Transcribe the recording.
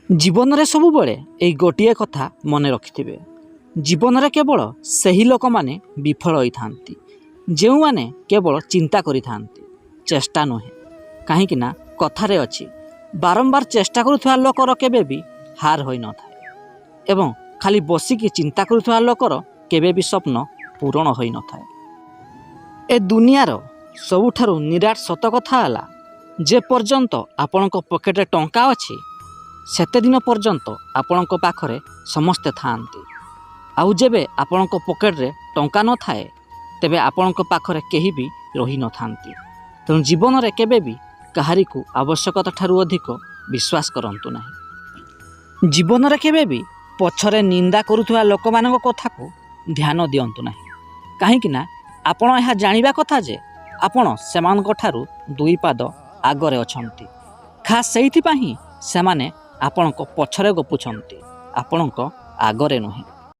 ଜୀବନରେ ସବୁବେଳେ ଏଇ ଗୋଟିଏ କଥା ମନେ ରଖିଥିବେ, ଜୀବନରେ କେବଳ ସେହି ଲୋକମାନେ ବିଫଳ ହୋଇଥାନ୍ତି ଯେଉଁମାନେ କେବଳ ଚିନ୍ତା କରିଥାନ୍ତି, ଚେଷ୍ଟା ନୁହେଁ। କାହିଁକି ନା କଥାରେ ଅଛି, ବାରମ୍ବାର ଚେଷ୍ଟା କରୁଥିବା ଲୋକର କେବେ ବି ହାର ହୋଇନଥାଏ ଏବଂ ଖାଲି ବସିକି ଚିନ୍ତା କରୁଥିବା ଲୋକର କେବେ ବି ସ୍ୱପ୍ନ ପୂରଣ ହୋଇନଥାଏ। ଏ ଦୁନିଆର ସବୁଠାରୁ ନିରାଟ ସତ କଥା ହେଲା, ଯେ ପର୍ଯ୍ୟନ୍ତ ଆପଣଙ୍କ ପକେଟରେ ଟଙ୍କା ଅଛି ସେତେଦିନ ପର୍ଯ୍ୟନ୍ତ ଆପଣଙ୍କ ପାଖରେ ସମସ୍ତେ ଥାଆନ୍ତି। ଆଉ ଯେବେ ଆପଣଙ୍କ ପକେଟରେ ଟଙ୍କା ନଥାଏ ତେବେ ଆପଣଙ୍କ ପାଖରେ କେହି ବି ରହିନଥାନ୍ତି। ତେଣୁ ଜୀବନରେ କେବେ ବି କାହାରିକୁ ଆବଶ୍ୟକତା ଠାରୁ ଅଧିକ ବିଶ୍ୱାସ କରନ୍ତୁ ନାହିଁ। ଜୀବନରେ କେବେ ବି ପଛରେ ନିନ୍ଦା କରୁଥିବା ଲୋକମାନଙ୍କ କଥାକୁ ଧ୍ୟାନ ଦିଅନ୍ତୁ ନାହିଁ। କାହିଁକି ନା ଆପଣ ଏହା ଜାଣିବା କଥା ଯେ ଆପଣ ସେମାନଙ୍କ ଠାରୁ 2 ପାଦ ଆଗରେ ଅଛନ୍ତି। ଖାସ୍ ସେଇଥିପାଇଁ ହିଁ ସେମାନେ ଆପଣଙ୍କ ପଛରେ ଗପୁଛନ୍ତି, ଆପଣଙ୍କ ଆଗରେ ନୁହେଁ।